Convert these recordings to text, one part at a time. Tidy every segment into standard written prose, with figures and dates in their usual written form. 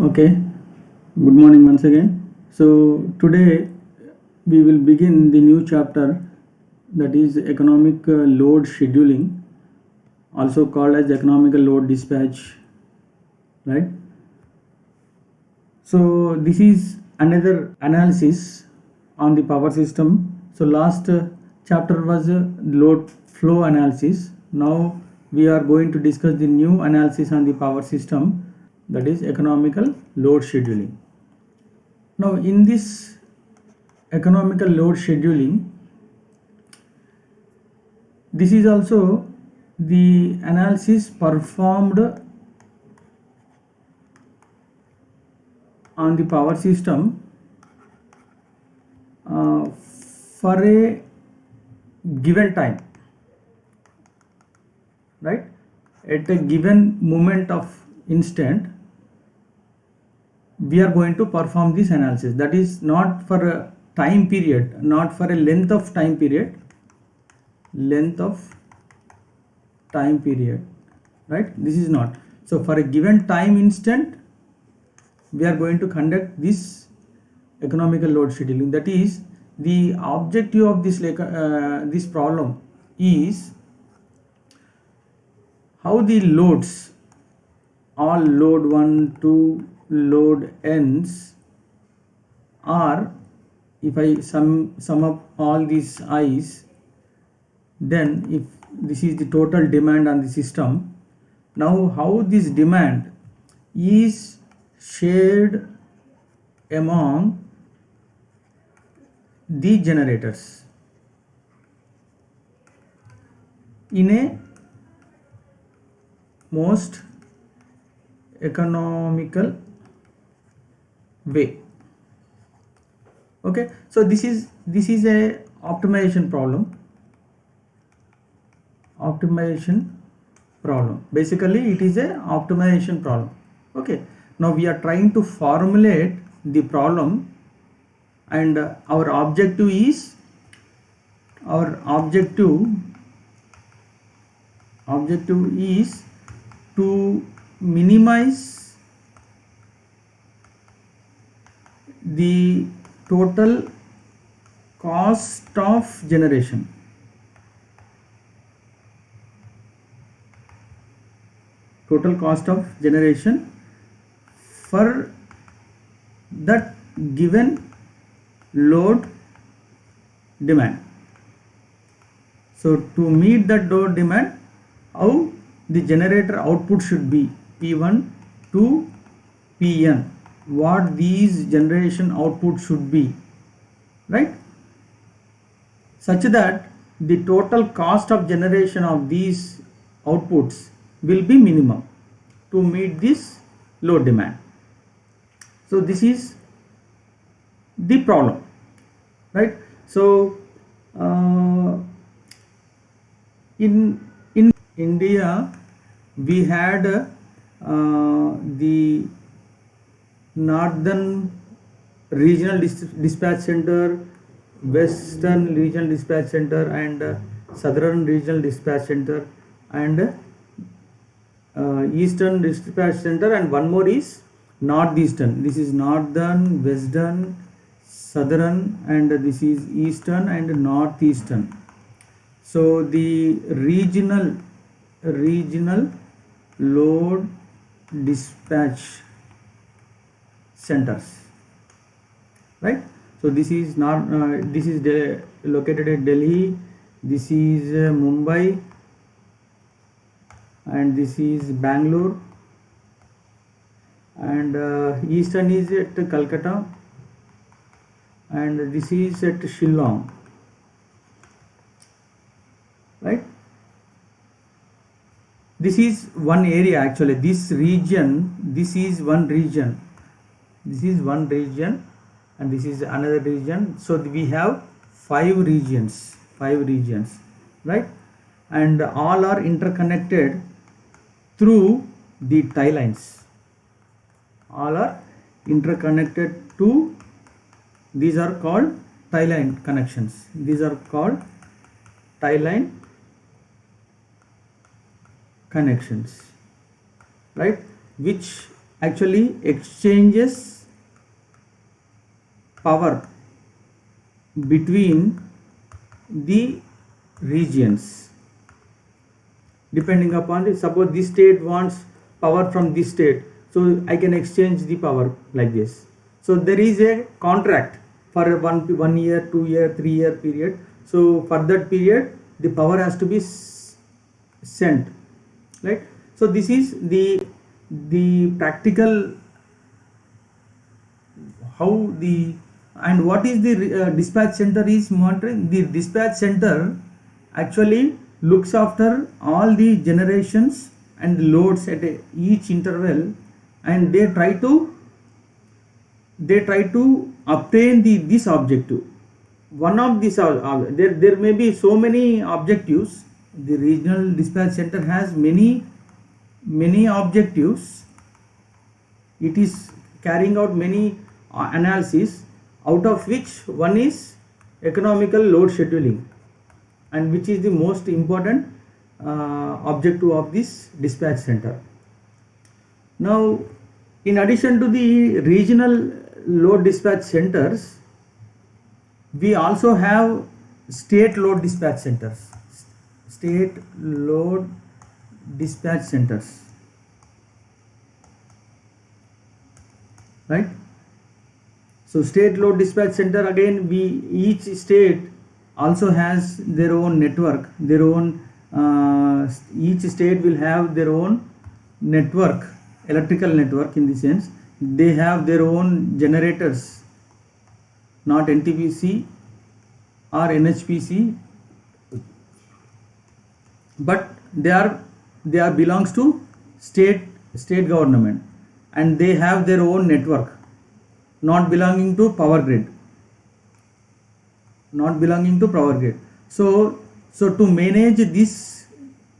Okay, good morning once again. So, today we will begin the new chapter, that is economic load scheduling, also called as economical load dispatch, right? So, this is another analysis on the power system. So, last chapter was load flow analysis. Now, we are going to discuss the new analysis on the power system, that is economical load scheduling. Now, in this economical load scheduling, this is also the analysis performed on the power system for a given time, right? At a given moment of instant, we are going to perform this analysis. That is not for a time period, not for a length of time period, right? This is not. So for a given time instant, we are going to conduct this economical load scheduling. That is, the objective of this problem is how the loads, all load 1 to load n's, are, if I sum up all these i's, then if this is the total demand on the system, now how this demand is shared among the generators in a most economical way. Okay, so this is a optimization problem. Basically it is a optimization problem. Okay, now we are trying to formulate the problem, and our objective is to minimize the total cost of generation. For that given load demand. So to meet that load demand, how the generator output should be P1 to Pn, what these generation output should be, right, such that the total cost of generation of these outputs will be minimum to meet this load demand. So this is the problem, right? So in India, we had the northern regional dispatch center, western regional dispatch center, and southern regional dispatch center, and eastern dispatch center, and one more is northeastern. This is northern, western, southern, and this is eastern and northeastern. So the regional load dispatch centers, right? So this is not located at Delhi, this is Mumbai, and this is Bangalore, and eastern is at Calcutta, and this is at Shillong, right? This is one area actually. This is one region, and this is another region. So we have five regions, right? And all are interconnected through the tie lines. These are called tie line connections. Right, which actually exchanges power between the regions depending upon the, suppose this state wants power from this state, so I can exchange the power like this. So there is a contract for a 1 year, 2 year, 3 year period. So for that period the power has to be sent, right? So this is the practical how the, and what is the dispatch center is monitoring. The dispatch center actually looks after all the generations and the loads at each interval, and they try to obtain this objective. One of these there may be so many objectives. The regional dispatch center has many objectives. It is carrying out many analysis, out of which one is economical load scheduling, and which is the most important objective of this dispatch center. Now, in addition to the regional load dispatch centers, we also have state load dispatch centers. State load dispatch centers, right? So state load dispatch center, again, each state also has their own network, their own each state will have their own network, electrical network. In the sense, they have their own generators, not NTPC or NHPC, but they are belongs to state government, and they have their own network, not belonging to power grid. So to manage this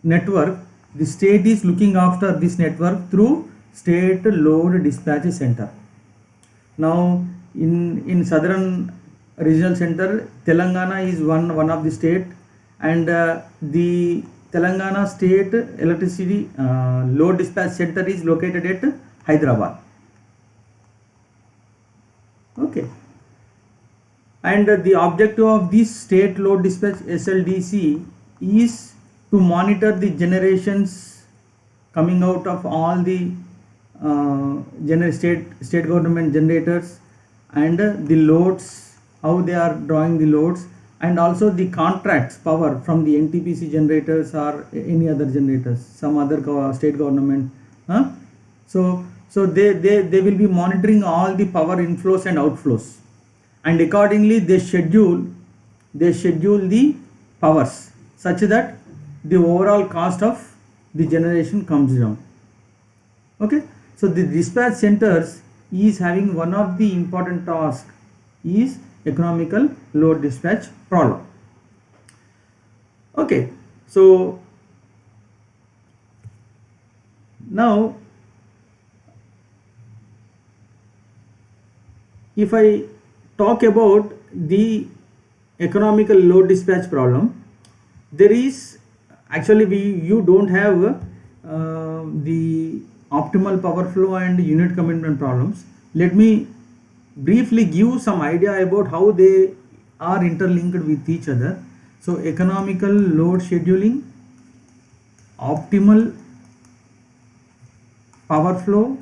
network, the state is looking after this network through state load dispatch center. Now in southern regional center, Telangana is one of the state, and the Telangana state electricity load dispatch center is located at Hyderabad. Okay, and the objective of this state load dispatch SLDC is to monitor the generations coming out of all the state government generators, and the loads, how they are drawing the loads, and also the contracts power from the NTPC generators or any other generators, some other state government. So they will be monitoring all the power inflows and outflows, and accordingly they schedule the powers such that the overall cost of the generation comes down. Okay, so the dispatch centers is having one of the important tasks is economical load dispatch problem. Okay, so now if I talk about the economical load dispatch problem, there is actually you don't have the optimal power flow and unit commitment problems. Let me briefly give some idea about how they are interlinked with each other. So economical load scheduling, optimal power flow,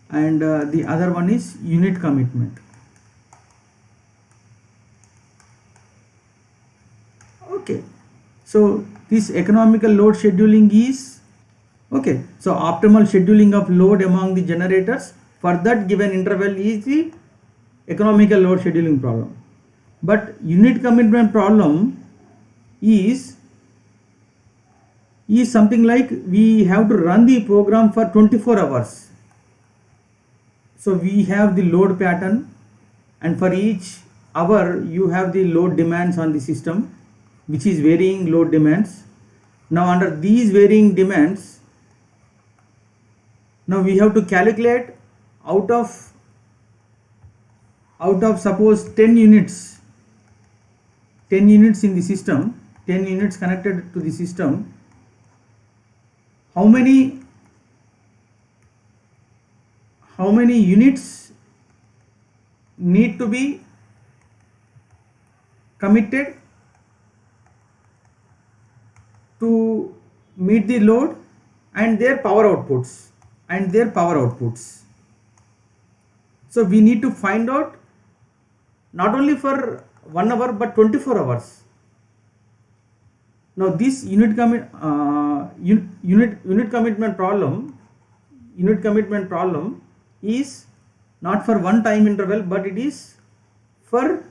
and the other one is unit commitment. Okay, so this economical load scheduling is okay. So optimal scheduling of load among the generators for that given interval is the economical load scheduling problem. But unit commitment problem is something like we have to run the program for 24 hours. So we have the load pattern, and for each hour you have the load demands on the system, which is varying load demands. Now under these varying demands, now we have to calculate out of suppose 10 units in the system, 10 units connected to the system, how many how many units need to be committed to meet the load and their power outputs So we need to find out not only for 1 hour but 24 hours. Now this unit commitment problem is not for one time interval, but it is for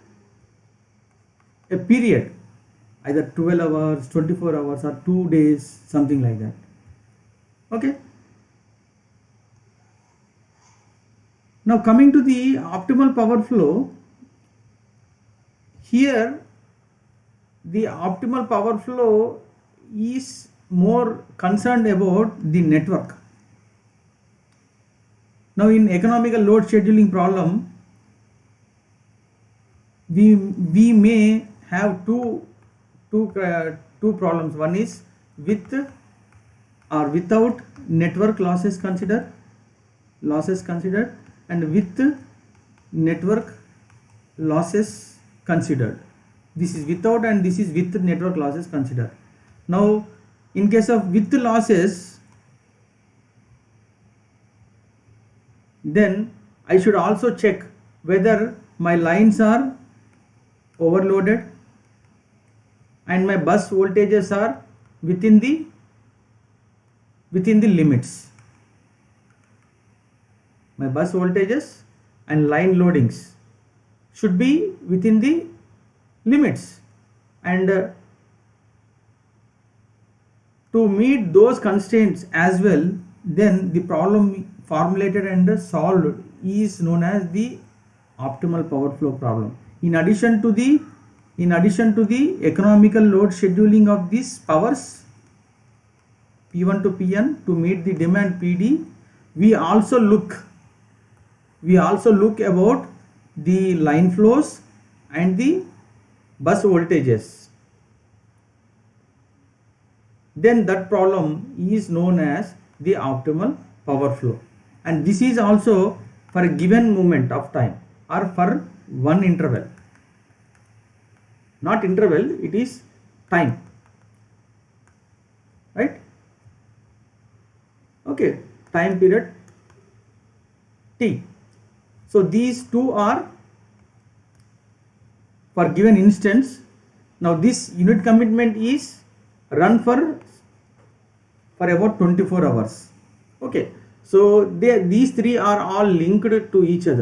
a period, either 12 hours, 24 hours or 2 days, something like that. Okay. Now coming to the optimal power flow, here the optimal power flow is more concerned about the network. Now in economical load scheduling problem, we may have two problems. One is with or without network losses considered, and with network losses considered. This is without and this is with network losses considered. Now in case of with losses, then I should also check whether my lines are overloaded and my bus voltages are within the limits. My bus voltages and line loadings should be within the limits, and to meet those constraints as well, then the problem formulated and solved is known as the optimal power flow problem. In addition to the economical load scheduling of these powers P1 to Pn to meet the demand PD, we also look about the line flows and the bus voltages. Then that problem is known as the optimal power flow, and this is also for a given moment of time or for one interval. Not interval, it is time, right? Okay, time period T. So these two are for given instance. Now this unit commitment is run for about 24 hours. Okay, so these three are all linked to each other.